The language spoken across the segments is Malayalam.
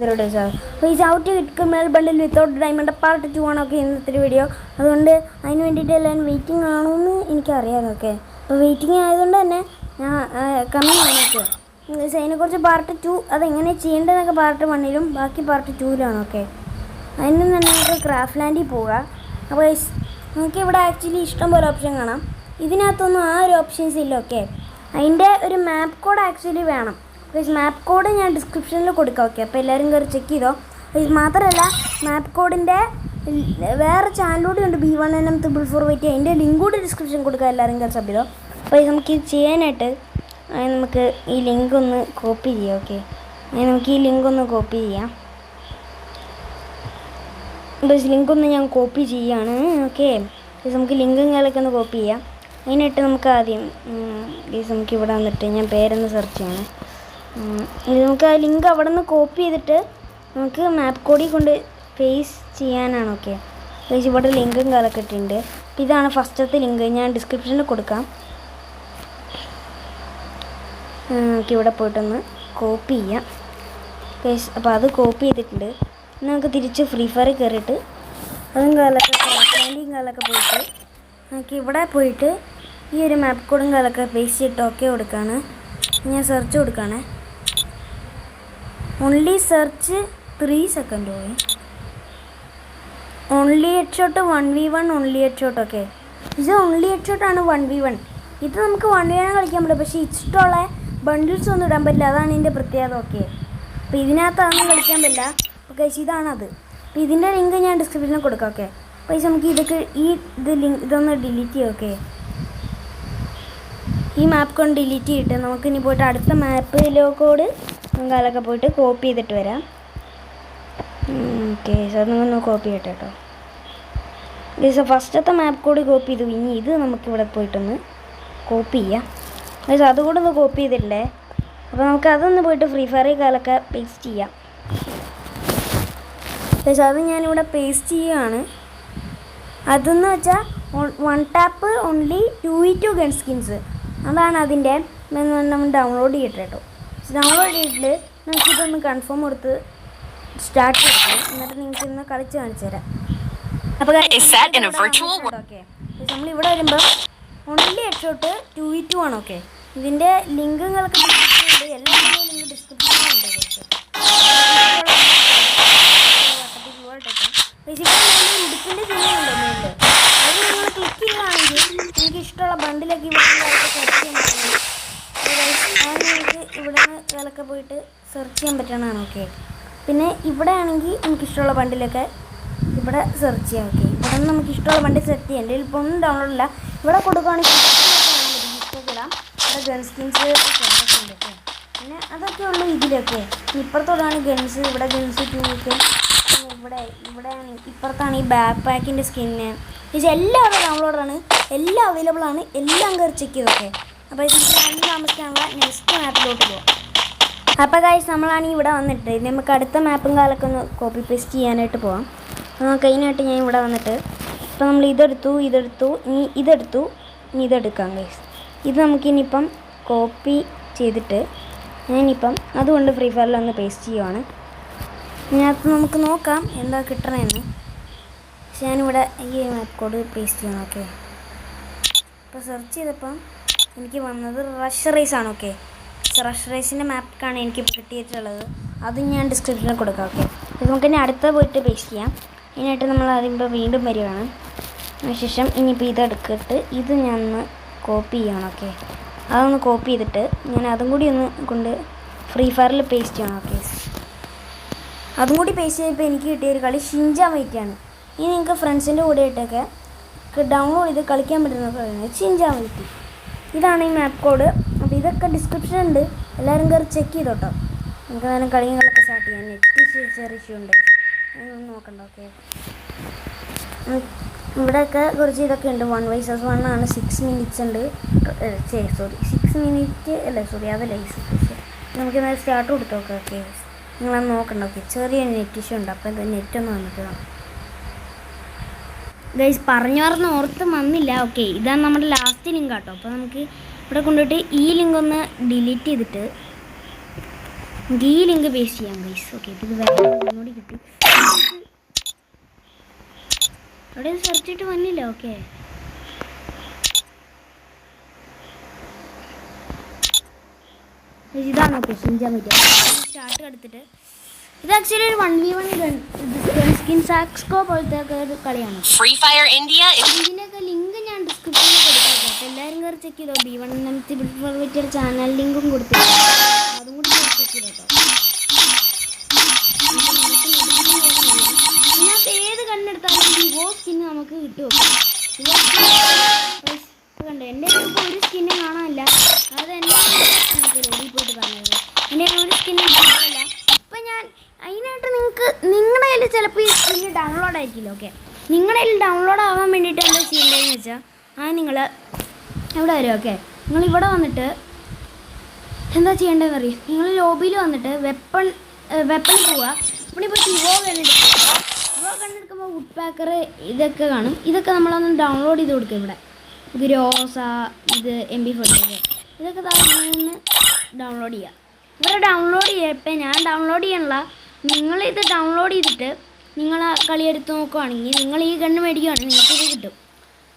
How to get criminal bundle without diamond part 2 ആണൊക്കെ ഇന്നത്തെ വീഡിയോ. അതുകൊണ്ട് അതിന് വേണ്ടിയിട്ട് എല്ലാവരും വെയിറ്റിംഗ് ആണോയെന്ന് എനിക്കറിയാമൊക്കെ. അപ്പോൾ വെയിറ്റിംഗ് ആയതുകൊണ്ട് തന്നെ ഞാൻ കമ്മിങ് ആണൊക്കെ അതിനെക്കുറിച്ച് പാർട്ട് 2 അതെങ്ങനെ ചെയ്യേണ്ടതെന്നൊക്കെ പാർട്ട് 1-ലും ബാക്കി പാർട്ട് 2-ലാണൊക്കെ. അതിന് തന്നെ നമുക്ക് ക്രാഫ്റ്റ് ലാൻഡിൽ പോവുക. അപ്പോൾ നമുക്ക് ഇവിടെ ആക്ച്വലി ഇഷ്ടംപോലെ ഓപ്ഷൻ കാണാം. ഇതിനകത്തൊന്നും ആ ഒരു ഓപ്ഷൻസ് ഇല്ല. ഓക്കെ, അതിൻ്റെ ഒരു മാപ്പ് കോഡ് ആക്ച്വലി വേണം. മാപ്പ് കോഡ് ഞാൻ ഡിസ്ക്രിപ്ഷനിൽ കൊടുക്കാം. ഓക്കെ, അപ്പോൾ എല്ലാവരും കയറി ചെക്ക് ചെയ്തോ. മാത്രമല്ല മാപ്പ് കോഡിൻ്റെ വേറെ ചാനലൂടെ ഉണ്ട്, B1NM448. അതിൻ്റെ ലിങ്ക് കൂടി ഡിസ്ക്രിപ്ഷൻ കൊടുക്കാം. എല്ലാവരും കയറി സബ് ചെയ്തോ. അപ്പോൾ നമുക്ക് ഇത് ചെയ്യാനായിട്ട് നമുക്ക് ഈ ലിങ്ക് ഒന്ന് കോപ്പി ചെയ്യാം. ഓക്കെ, നമുക്ക് ഈ ലിങ്ക് ഒന്ന് കോപ്പി ചെയ്യാം. ലിങ്ക് ഒന്ന് ഞാൻ കോപ്പി ചെയ്യാണ്. ഓക്കെ, നമുക്ക് ലിങ്കും കാര്യങ്ങളൊക്കെ ഒന്ന് കോപ്പി ചെയ്യാം. അതിനായിട്ട് നമുക്ക് ആദ്യം നമുക്ക് ഇവിടെ വന്നിട്ട് ഞാൻ പേരൊന്ന് സെർച്ച് ചെയ്യണം. നമുക്ക് ആ ലിങ്ക് അവിടെ നിന്ന് കോപ്പി ചെയ്തിട്ട് നമുക്ക് മാപ്പ് കോഡിൽ കൊണ്ട് പേസ്റ്റ് ചെയ്യാനാണ്. ഓക്കെ, ഇവിടെ ലിങ്കും കാര്യങ്ങളൊക്കെ ഇട്ടിട്ടുണ്ട്. അപ്പോൾ ഇതാണ് ഫസ്റ്റത്തെ ലിങ്ക്, ഞാൻ ഡിസ്ക്രിപ്ഷനിൽ കൊടുക്കാം. നമുക്ക് ഇവിടെ പോയിട്ടൊന്ന് കോപ്പി ചെയ്യാം. അപ്പോൾ അത് കോപ്പി ചെയ്തിട്ടുണ്ട്. നമുക്ക് തിരിച്ച് ഫ്രീ ഫയറിൽ കയറിയിട്ട് അതും കാലൊക്കെ ക്രാഫ്റ്റ് കാലൊക്കെ പോയിട്ട് നമുക്ക് ഇവിടെ പോയിട്ട് ഈ ഒരു മാപ്പ് കോഡും കാലൊക്കെ പേസ്റ്റ് ചെയ്തിട്ട് ഓക്കെ കൊടുക്കുകയാണ്. ഞാൻ സെർച്ച് കൊടുക്കുകയാണ്. ഓൺലി സെർച്ച് 3 സെക്കൻഡ് പോയി. Only head shot 1v1 only head shot. Okay, ഇത് ഓൺലി ഹെഡ് ഷോട്ടാണ് 1v1. ഇത് നമുക്ക് 1v1 കളിക്കാൻ പറ്റില്ല, പക്ഷേ ഇഷ്ടമുള്ള ബണ്ടിൽസ് ഒന്നും ഇടാൻ പറ്റില്ല. അതാണ് ഇതിൻ്റെ പ്രത്യേകത. ഓക്കെ, അപ്പോൾ ഇതിനകത്ത് അതൊന്നും കളിക്കാൻ പറ്റില്ല. ഓക്കെ, ഇതാണത്. അപ്പോൾ ഇതിൻ്റെ ലിങ്ക് ഞാൻ ഡിസ്ക്രിപ്ഷനിൽ കൊടുക്കാം. ഓക്കെ, അപ്പോൾ നമുക്ക് ഇതൊക്കെ ഇതൊന്ന് ഡിലീറ്റ് ചെയ്യാം. ഓക്കെ, ഈ മാപ്പ് കൊണ്ട് ഡിലീറ്റ് ചെയ്തിട്ട് നമുക്ക് ഇനി പോയിട്ട് അടുത്ത മാപ്പിലോ കോഡ് കാലൊക്കെ പോയിട്ട് കോപ്പി ചെയ്തിട്ട് വരാം. ഓക്കെ, സാർ നിങ്ങളൊന്ന് കോപ്പി ചെയ്യട്ടെ കേട്ടോ. ഫസ്റ്റത്തെ മാപ്പ് കോഡ് കോപ്പി ചെയ്തു. ഇനി ഇത് നമുക്കിവിടെ പോയിട്ടൊന്ന് കോപ്പി ചെയ്യാം. അതുകൂടെ ഒന്ന് കോപ്പി ചെയ്തിട്ടില്ലേ. അപ്പോൾ നമുക്ക് അതൊന്ന് പോയിട്ട് ഫ്രീ ഫയറിൽ കാലൊക്കെ പേസ്റ്റ് ചെയ്യാം. അത് ഞാനിവിടെ പേസ്റ്റ് ചെയ്യുകയാണ്. അതെന്ന് വെച്ചാൽ 1 tap only 2v2 gun skins. അതാണ് അതിൻ്റെ നമ്മൾ ഡൗൺലോഡ് ചെയ്തിട്ട് കേട്ടോ. ഡൗൺലോഡ് ചെയ്തിട്ട് നമുക്കിതൊന്ന് കൺഫേം കൊടുത്ത് സ്റ്റാർട്ട് ചെയ്തിട്ട് എന്നിട്ട് നിങ്ങൾക്ക് ഇന്ന് കളിച്ച് കാണിച്ചു തരാം. അപ്പോൾ ഓക്കെ, നമ്മളിവിടെ വരുമ്പോൾ ഓൺലി ഹെഡ് ഷോട്ട് 2v2 ആണ്. ഓക്കെ, ഇതിൻ്റെ ലിങ്കുകളൊക്കെ ഡിസ്ക്രിപ്ഷനുണ്ട്. എല്ലാ ലിങ്ക് ഡിസ്ക്രിപ്ഷനിലുണ്ട്. ഉടുപ്പിൻ്റെ ചിഹ്നമുണ്ടോ മേലിൽ, അത് നിങ്ങൾ ക്ലിക്ക് ചെയ്യുകയാണെങ്കിൽ എനിക്ക് ഇഷ്ടമുള്ള ബണ്ടിലൊക്കെ ഇവിടെ സെർച്ച് ചെയ്യാൻ പറ്റുന്നത്. അത് നിങ്ങൾക്ക് ഇവിടെ നിന്ന് വിലക്കെ പോയിട്ട് സെർച്ച് ചെയ്യാൻ പറ്റണതാണ്. ഓക്കെ, പിന്നെ ഇവിടെ ആണെങ്കിൽ നമുക്കിഷ്ടമുള്ള ബണ്ടിലൊക്കെ ഇവിടെ സെർച്ച് ചെയ്യാം. ഓക്കെ, ഇവിടെ നിന്ന് നമുക്ക് ഇഷ്ടമുള്ള ബണ്ടിൽ സെർച്ച് ചെയ്യാം. എൻ്റെ ഇപ്പോൾ ഒന്നും ഡൗൺലോഡ് ഇല്ല. ഇവിടെ കൊടുക്കുകയാണെങ്കിൽ ഇടാം. ഇവിടെ ഗൺ സ്കിൻസ് ഉണ്ട്. ഓക്കെ, പിന്നെ അതൊക്കെ ഉള്ളൂ ഇതിലൊക്കെ. ഇപ്പുറത്തോടാണ് ഗൺസ്. ഇവിടെ ഗൺസ് 2 ഒക്കെ. ഇവിടെ ഇപ്പുറത്താണ് ഈ ബാക്ക് പാക്കിൻ്റെ സ്കിന്ന്. എല്ലാം അവിടെ ഡൗൺലോഡാണ്, എല്ലാം അവൈലബിൾ ആണ്. എല്ലാം കയറി ചെക്ക് ചെയ്തൊക്കെ. അപ്പോൾ ഇത് താമസിക്കാനുള്ള നെക്സ്റ്റ് മാപ്പിലോട്ട് പോകാം. അപ്പോൾ ഗൈസ്, നമ്മളാണെങ്കിൽ ഇവിടെ വന്നിട്ട് നമുക്ക് അടുത്ത മാപ്പും കാലൊക്കെ ഒന്ന് കോപ്പി പേസ്റ്റ് ചെയ്യാനായിട്ട് പോകാം. നമുക്ക് അതിനായിട്ട് ഞാൻ ഇവിടെ വന്നിട്ട് ഇപ്പോൾ നമ്മൾ ഇതെടുത്തു, ഇനി ഇതെടുക്കാം ഗൈസ്. ഇത് നമുക്കിനിയിപ്പം കോപ്പി ചെയ്തിട്ട് ഞാനിപ്പം അതുകൊണ്ട് ഫ്രീ ഫയറിൽ ഒന്ന് പേസ്റ്റ് ചെയ്യുവാണ്. ഇതിനകത്ത് നമുക്ക് നോക്കാം എന്താ കിട്ടണമെന്ന്. പക്ഷെ ഞാനിവിടെ ഈ മാപ്പ് കോഡ് പേസ്റ്റ് ചെയ്യണം. ഓക്കെ, ഇപ്പോൾ സെർച്ച് ചെയ്തപ്പം എനിക്ക് വന്നത് റഷ് റേസ് ആണ്. ഓക്കെ, റഷ് റേസിൻ്റെ മാപ്പാണ് എനിക്കിപ്പോൾ കിട്ടിയിട്ടുള്ളത്. അതും ഞാൻ ഡിസ്ക്രിപ്ഷനിൽ കൊടുക്കാം. ഓക്കെ, ഇത് നമുക്ക് ഇനി അടുത്ത പോയിട്ട് പേസ്റ്റ് ചെയ്യാം. അതിനായിട്ട് നമ്മൾ അതിപ്പോൾ വീണ്ടും വരികയാണ്. അതിനുശേഷം ഇനിയിപ്പോൾ ഇതെടുത്തിട്ട് ഇത് ഞാൻ ഒന്ന് കോപ്പി ചെയ്യണം. ഓക്കെ, അതൊന്ന് കോപ്പി ചെയ്തിട്ട് ഞാൻ അതും കൂടി ഒന്ന് കൊണ്ട് ഫ്രീ ഫയറിൽ പേസ്റ്റ് ചെയ്യണം. ഓക്കെ, അതും കൂടി പേസ്റ്റ് ചെയ്തപ്പോൾ എനിക്ക് കിട്ടിയൊരു കളി ഷിൻജാൻ വൈറ്റാണ്. ഇനി നിങ്ങൾക്ക് ഫ്രണ്ട്സിൻ്റെ കൂടെ ആയിട്ടൊക്കെ ഡൗൺലോഡ് ചെയ്ത് കളിക്കാൻ പറ്റുന്ന പറയുന്നത് ഷിൻജാൻ വൈറ്റ്. ഇതാണ് ഈ മാപ്പ് കോഡ്. അപ്പോൾ ഇതൊക്കെ ഡിസ്ക്രിപ്ഷൻ ഉണ്ട്. എല്ലാവരും കയറി ചെക്ക് ചെയ്തോട്ടോ. നമുക്ക് നേരം കളികളൊക്കെ സ്റ്റാർട്ട് ചെയ്യാം. നെറ്റ് ചെറിയ ഇഷ്യൂ ഉണ്ട്, അതൊന്നും നോക്കണ്ട. ഓക്കെ, ഇവിടെയൊക്കെ കുറച്ച് ഇതൊക്കെ ഉണ്ട്. 1 vs 1 ആണ്. 6 മിനിറ്റ്സ് ഉണ്ട്. 6 മിനിറ്റ് അല്ല, അതല്ല. നമുക്ക് നേരെ സ്റ്റാർട്ട് കൊടുത്തു നോക്കാം. ഓക്കെ, നിങ്ങളത് നോക്കണ്ട. ഓക്കെ, ചെറിയ നെറ്റ് ഇഷ്യൂ ഉണ്ട്. അപ്പോൾ ഇത് നെറ്റൊന്നും വന്നിട്ട് ഗൈസ് പറഞ്ഞു ഓർത്ത് വന്നില്ല. ഓക്കെ, ഇതാണ് നമ്മുടെ ലാസ്റ്റ് ലിങ്ക് കേട്ടോ. അപ്പോൾ നമുക്ക് ഇവിടെ കൊണ്ടുപോയിട്ട് ഈ ലിങ്ക് ഒന്ന് ഡിലീറ്റ് ചെയ്തിട്ട് നമുക്ക് ഈ ലിങ്ക് പേസ്റ്റ് ചെയ്യാം ഗൈസ്. ഓക്കെ, ഇപ്പോൾ ഇത് വേറെ ഒന്നുകൂടി കിട്ടി. അവിടെ സെർച്ച് ചെയ്തിട്ട് വന്നില്ല. ഓക്കെ, ഇതാണ്. ഓക്കെ, ചെയ്യാൻ പറ്റുക. സ്റ്റാർട്ട് എടുത്തിട്ട് ഇത് ആക്ച്വലി ഒരു 1v1 സ്കിൻ സാക്സ്കോ പോലത്തെ ഒരു കളിയാണ്. Free fire India. ഇതിൻ്റെയൊക്കെ ലിങ്ക് ഞാൻ ഡിസ്ക്രിപ്ഷനിൽ കൊടുക്കാം. അപ്പോൾ എല്ലാവരും കയറി ചെക്ക് ചെയ്തോ. B1 ചാനൽ ലിങ്കും കൊടുത്തിട്ടുണ്ട്, അതും കൂടി ചെക്ക് ചെയ്തോ കേട്ടോ. ഇതിനകത്ത് ഏത് കണ്ണെടുത്താലും വിവോ സ്കിൻ നമുക്ക് കിട്ടും. കണ്ടോ, എൻ്റെ ഇപ്പോൾ ഒരു സ്കിന്നും കാണാനില്ല. അത് എൻ്റെ ലോബിൽ പോയിട്ട് പറഞ്ഞത് എൻ്റെ ഒരു സ്കിന്നും കാണാനില്ല. അപ്പം ഞാൻ അതിനായിട്ട് നിങ്ങളുടെ കയ്യിൽ ചിലപ്പോൾ ഈ സ്കിന്ന് ഡൗൺലോഡ് ആയിരിക്കില്ല. ഓക്കെ, നിങ്ങളുടെ കയ്യിൽ ഡൗൺലോഡ് ആവാൻ വേണ്ടിയിട്ട് എന്താ ചെയ്യേണ്ടതെന്ന് വെച്ചാൽ നിങ്ങൾ എവിടെ വരും. ഓക്കെ, നിങ്ങൾ ഇവിടെ വന്നിട്ട് എന്താ ചെയ്യേണ്ടതെന്ന് അറിയും. നിങ്ങൾ ലോബിയിൽ വന്നിട്ട് വെപ്പൺ പോവുക. ഇവിടെയിപ്പോൾ വിവോ കണ്ണെടുക്കുമ്പോൾ വുഡ് പാക്കർ ഇതൊക്കെ കാണും. ഇതൊക്കെ നമ്മളൊന്ന് ഡൗൺലോഡ് ചെയ്ത് കൊടുക്കുക. ഇവിടെ ഇത് റോസ, ഇത് MP40 ഇതൊക്കെ നിന്ന് ഡൗൺലോഡ് ചെയ്യുക. ഇവിടെ ഡൗൺലോഡ് ചെയ്യപ്പോൾ ഞാൻ ഡൗൺലോഡ് ചെയ്യണില്ല. നിങ്ങളിത് ഡൗൺലോഡ് ചെയ്തിട്ട് നിങ്ങൾ ആ കളി എടുത്ത് നോക്കുകയാണെങ്കിൽ നിങ്ങൾ ഈ ഗണ്ണ് മേടിക്കുകയാണെങ്കിൽ നിങ്ങൾക്ക് ഇത് കിട്ടും.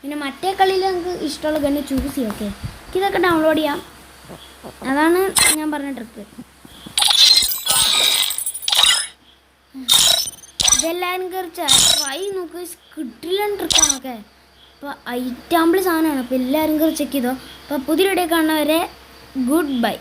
പിന്നെ മറ്റേ കളിയിൽ നിങ്ങൾക്ക് ഇഷ്ടമുള്ള ഗണ്ണ് ചൂസ് ചെയ്യാം. ഓക്കെ, ഇതൊക്കെ ഡൗൺലോഡ് ചെയ്യാം. അതാണ് ഞാൻ പറഞ്ഞ ട്രിക്ക്. ഇതെല്ലാവരും കയറിച്ച് ട്രൈ നോക്ക്. കിട്ടില്ല ട്രിക്കാണ്. ഓക്കെ, അപ്പോൾ ഐറ്റാമ്പിൾ സാധനമാണ്. അപ്പോൾ എല്ലാവരും കയറി ചെക്ക് ചെയ്തോ. അപ്പോൾ പുതിയ വീഡിയോ കാണുന്നവരെ ഗുഡ് ബൈ.